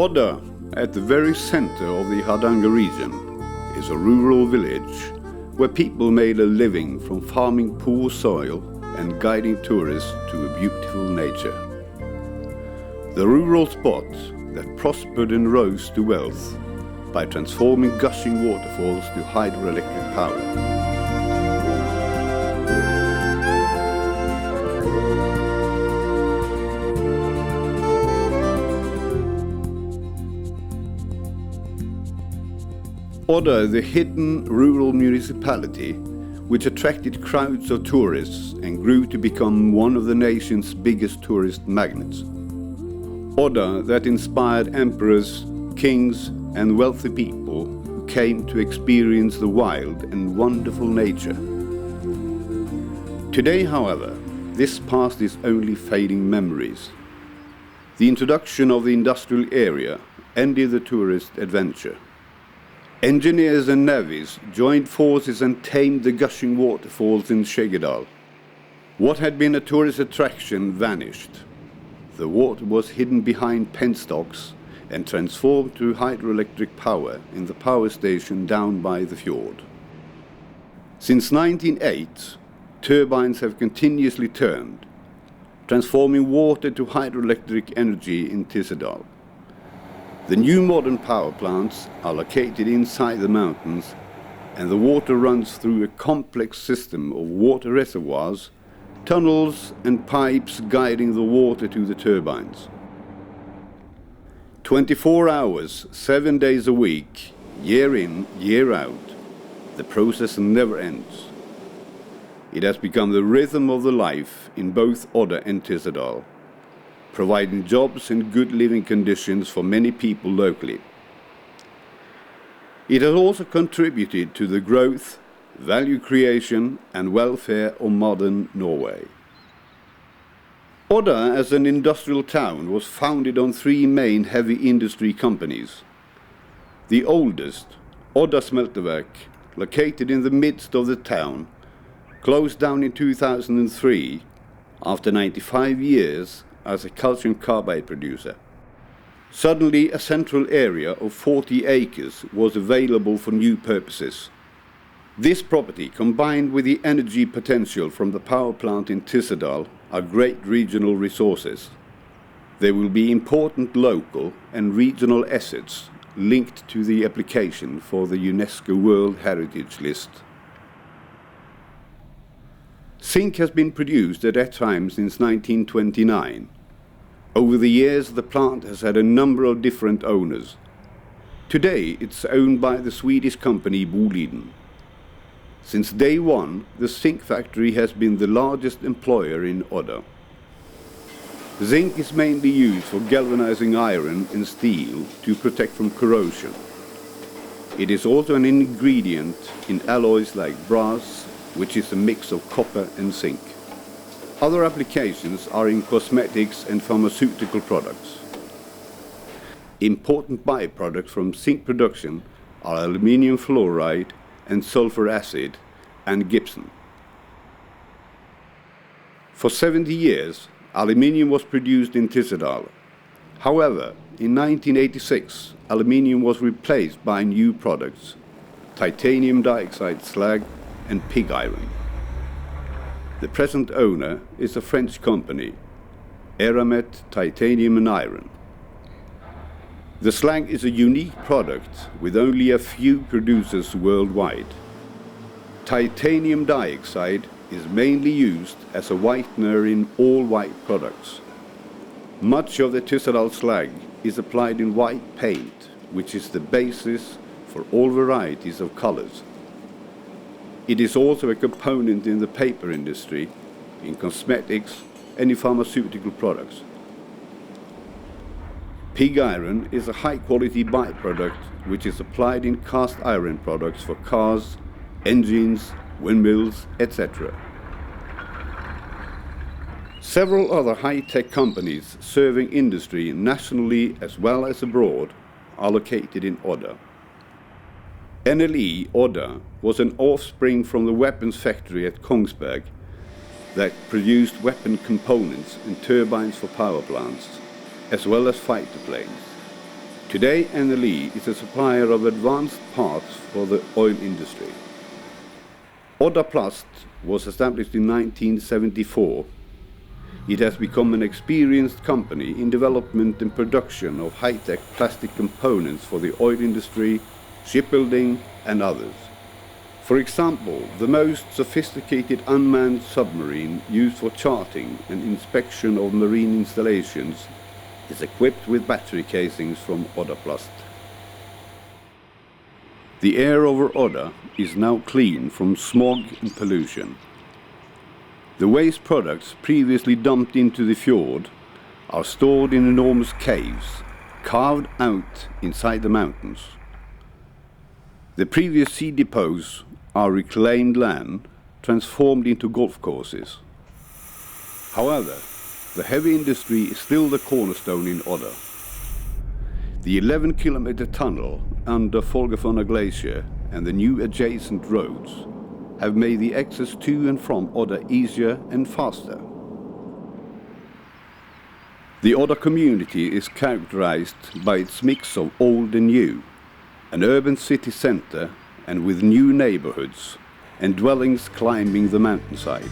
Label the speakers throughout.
Speaker 1: Odda, at the very center of the Hardanger region, is a rural village where people made a living from farming poor soil and guiding tourists to a beautiful nature. The rural spot that prospered and rose to wealth by transforming gushing waterfalls to hydroelectric power. Odda, the hidden rural municipality, which attracted crowds of tourists and grew to become one of the nation's biggest tourist magnets. Odda, that inspired emperors, kings, and wealthy people who came to experience the wild and wonderful nature. Today, however, this past is only fading memories. The introduction of the industrial area ended the tourist adventure. Engineers and navvies joined forces and tamed the gushing waterfalls in Skeggedal. What had been a tourist attraction vanished. The water was hidden behind penstocks and transformed to hydroelectric power in the power station down by the fjord. Since 1908, turbines have continuously turned, transforming water to hydroelectric energy in Tyssedal. The new modern power plants are located inside the mountains, and the water runs through a complex system of water reservoirs, tunnels and pipes guiding the water to the turbines. 24 hours, 7 days a week, year in, year out, the process never ends. It has become the rhythm of the life in both Odda and Tyssedal, providing jobs and good living conditions for many people locally. It has also contributed to the growth, value creation and welfare of modern Norway. Odda as an industrial town was founded on 3 main heavy industry companies. The oldest, Odda Smelteverk, located in the midst of the town, closed down in 2003 after 95 years as a calcium carbide producer. Suddenly, a central area of 40 acres was available for new purposes. This property, combined with the energy potential from the power plant in Tyssedal, are great regional resources. They will be important local and regional assets linked to the application for the UNESCO World Heritage List. Zinc has been produced at that time since 1929. Over the years, the plant has had a number of different owners. Today, it's owned by the Swedish company Boliden. Since day one, the zinc factory has been the largest employer in Odda. Zinc is mainly used for galvanizing iron and steel to protect from corrosion. It is also an ingredient in alloys like brass, which is a mix of copper and zinc. Other applications are in cosmetics and pharmaceutical products. Important byproducts from zinc production are aluminium fluoride and sulfur acid and gypsum. For 70 years, aluminium was produced in Tyssedal. However, in 1986, aluminium was replaced by new products, titanium dioxide slag and pig iron. The present owner is a French company, Eramet Titanium and Iron. The slag is a unique product with only a few producers worldwide. Titanium dioxide is mainly used as a whitener in all white products. Much of the Tyssedal slag is applied in white paint, which is the basis for all varieties of colors. It is also a component in the paper industry, in cosmetics and in pharmaceutical products. Pig iron is a high-quality byproduct which is applied in cast iron products for cars, engines, windmills, etc. Several other high-tech companies serving industry nationally as well as abroad are located in Odda. NLE Odda was an offspring from the weapons factory at Kongsberg that produced weapon components and turbines for power plants, as well as fighter planes. Today NLE is a supplier of advanced parts for the oil industry. Odda Plast was established in 1974. It has become an experienced company in development and production of high-tech plastic components for the oil industry, shipbuilding and others. For example, the most sophisticated unmanned submarine used for charting and inspection of marine installations is equipped with battery casings from Odda Plast. The air over Odda is now clean from smog and pollution. The waste products previously dumped into the fjord are stored in enormous caves, carved out inside the mountains. The previous sea depots are reclaimed land transformed into golf courses. However, the heavy industry is still the cornerstone in Odda. The 11-kilometer tunnel under Folgefonna Glacier and the new adjacent roads have made the access to and from Odda easier and faster. The Odda community is characterized by its mix of old and new, an urban city center and with new neighborhoods and dwellings climbing the mountainside.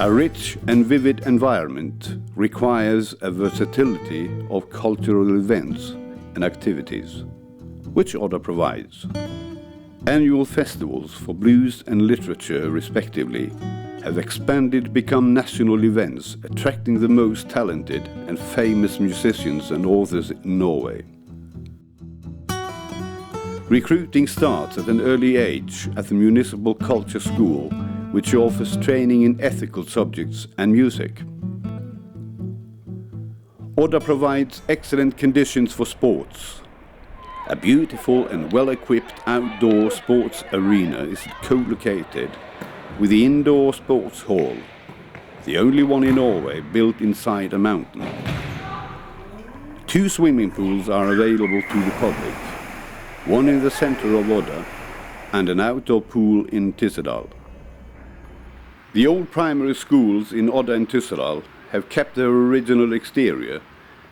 Speaker 1: A rich and vivid environment requires a versatility of cultural events and activities, which Odda provides. Annual festivals for blues and literature, respectively, have expanded to become national events, attracting the most talented and famous musicians and authors in Norway. Recruiting starts at an early age at the Municipal Culture School, which offers training in ethical subjects and music. Odda provides excellent conditions for sports. A beautiful and well-equipped outdoor sports arena is co-located with the indoor sports hall, the only one in Norway built inside a mountain. 2 swimming pools are available to the public, one in the center of Odda and an outdoor pool in Tyssedal. The old primary schools in Odda and Tyssedal have kept their original exterior,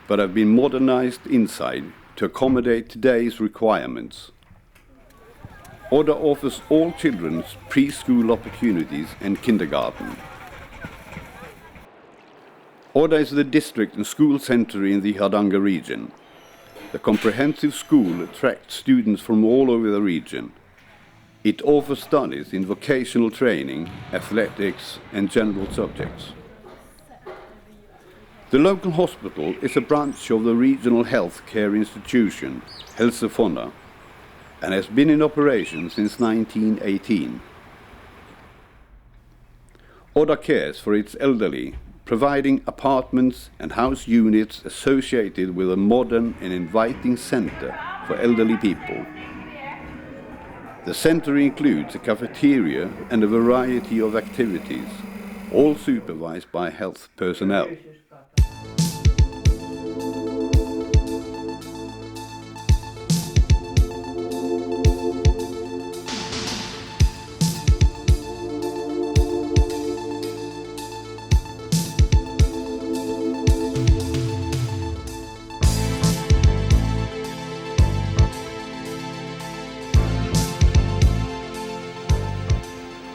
Speaker 1: but have been modernized inside to accommodate today's requirements. Odda offers all children preschool opportunities and kindergarten. Odda is the district and school center in the Hardanger region. The comprehensive school attracts students from all over the region. It offers studies in vocational training, athletics and general subjects. The local hospital is a branch of the regional health care institution, Helsefonna, and has been in operation since 1918. Odda cares for its elderly, providing apartments and house units associated with a modern and inviting center for elderly people. The center includes a cafeteria and a variety of activities, all supervised by health personnel.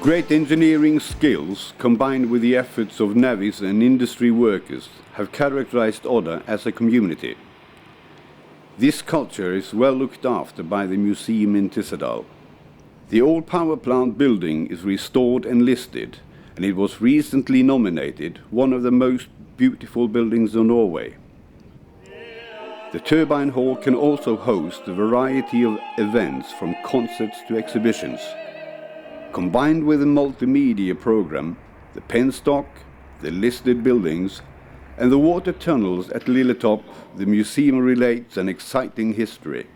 Speaker 1: Great engineering skills combined with the efforts of navvies and industry workers have characterized Odda as a community. This culture is well looked after by the museum in Tyssedal. The old power plant building is restored and listed, and it was recently nominated one of the most beautiful buildings in Norway. The turbine hall can also host a variety of events from concerts to exhibitions. Combined with a multimedia program, the penstock, the listed buildings, and the water tunnels at Lilletop, the museum relates an exciting history.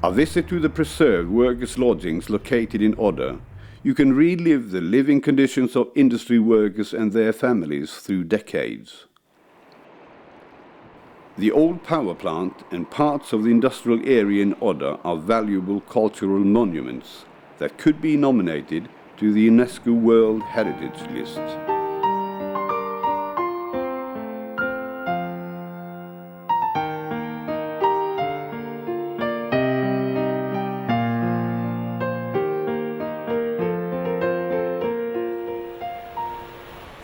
Speaker 1: A visit to the preserved workers' lodgings located in Odda, you can relive the living conditions of industry workers and their families through decades. The old power plant and parts of the industrial area in Odda are valuable cultural monuments that could be nominated to the UNESCO World Heritage List.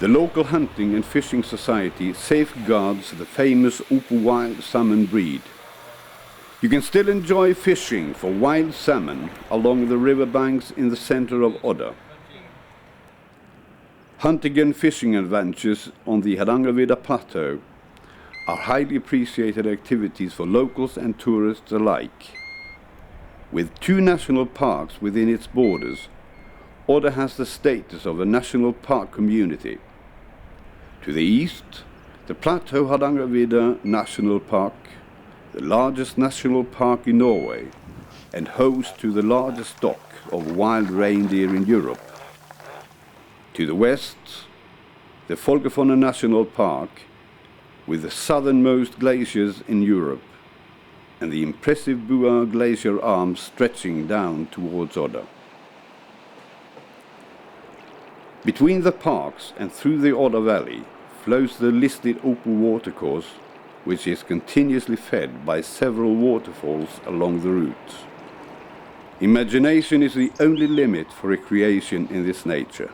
Speaker 1: The local hunting and fishing society safeguards the famous Odda wild salmon breed. You can still enjoy fishing for wild salmon along the riverbanks in the center of Odda. Hunting and fishing adventures on the Hardangervidda Plateau are highly appreciated activities for locals and tourists alike. With 2 national parks within its borders, Odda has the status of a national park community. To the east, the Plateau Hardangervidda National Park, the largest national park in Norway, and host to the largest stock of wild reindeer in Europe. To the west, the Folgefonna National Park, with the southernmost glaciers in Europe, and the impressive Bua glacier arm stretching down towards Odda. Between the parks and through the Odda Valley flows the listed Odda watercourse, which is continuously fed by several waterfalls along the route. Imagination is the only limit for recreation in this nature.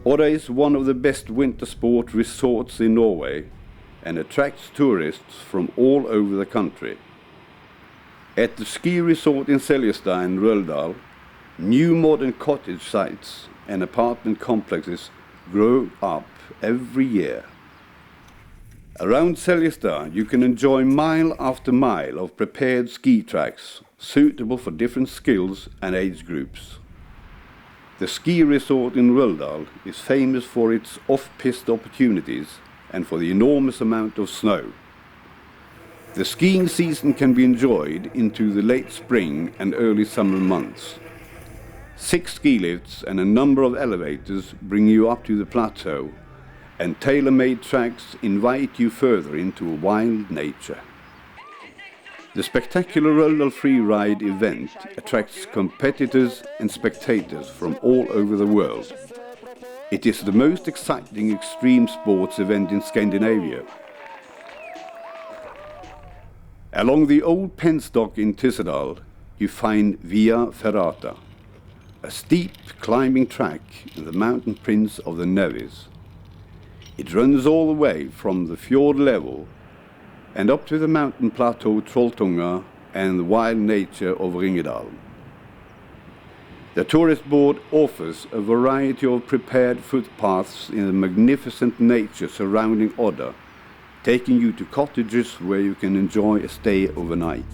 Speaker 1: Odda is one of the best winter sport resorts in Norway and attracts tourists from all over the country. At the ski resort in Seljestad and Røldal, new modern cottage sites and apartment complexes grow up every year. Around Seljestad you can enjoy mile after mile of prepared ski tracks suitable for different skills and age groups. The ski resort in Røldal is famous for its off-piste opportunities and for the enormous amount of snow. The skiing season can be enjoyed into the late spring and early summer months. 6 ski lifts and a number of elevators bring you up to the plateau, and tailor-made tracks invite you further into a wild nature. The spectacular Røldal Freeride event attracts competitors and spectators from all over the world. It is the most exciting extreme sports event in Scandinavia. Along the old penstock in Tyssedal, you find Via Ferrata, a steep climbing track in the mountain prince of the Nevis. It runs all the way from the fjord level and up to the mountain plateau Trolltunga and the wild nature of Ringedal. The tourist board offers a variety of prepared footpaths in the magnificent nature surrounding Odda, taking you to cottages where you can enjoy a stay overnight.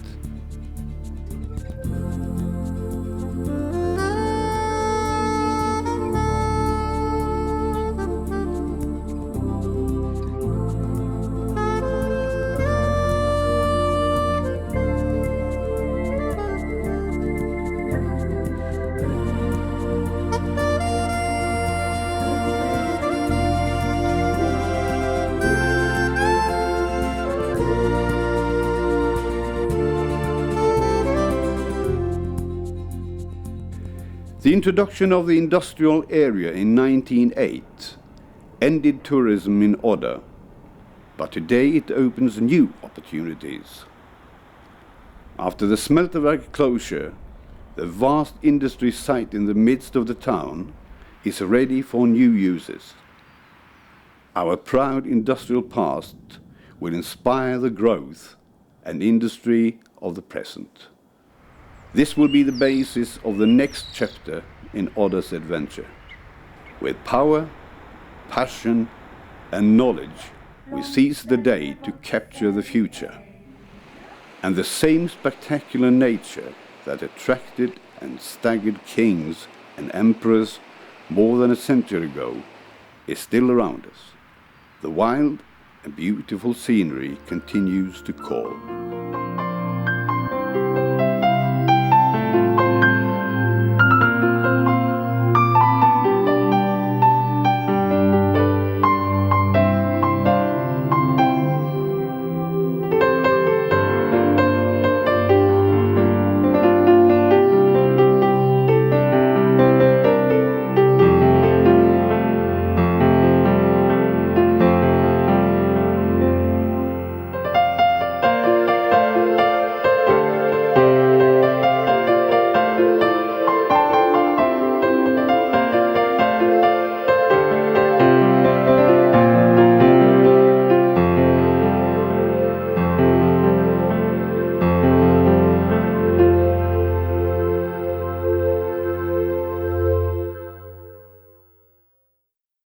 Speaker 1: The introduction of the industrial area in 1908 ended tourism in Odda, but today it opens new opportunities. After the smelterverk closure, the vast industry site in the midst of the town is ready for new uses. Our proud industrial past will inspire the growth and industry of the present. This will be the basis of the next chapter in Odda's adventure. With power, passion and knowledge, we seize the day to capture the future. And the same spectacular nature that attracted and staggered kings and emperors more than a century ago is still around us. The wild and beautiful scenery continues to call.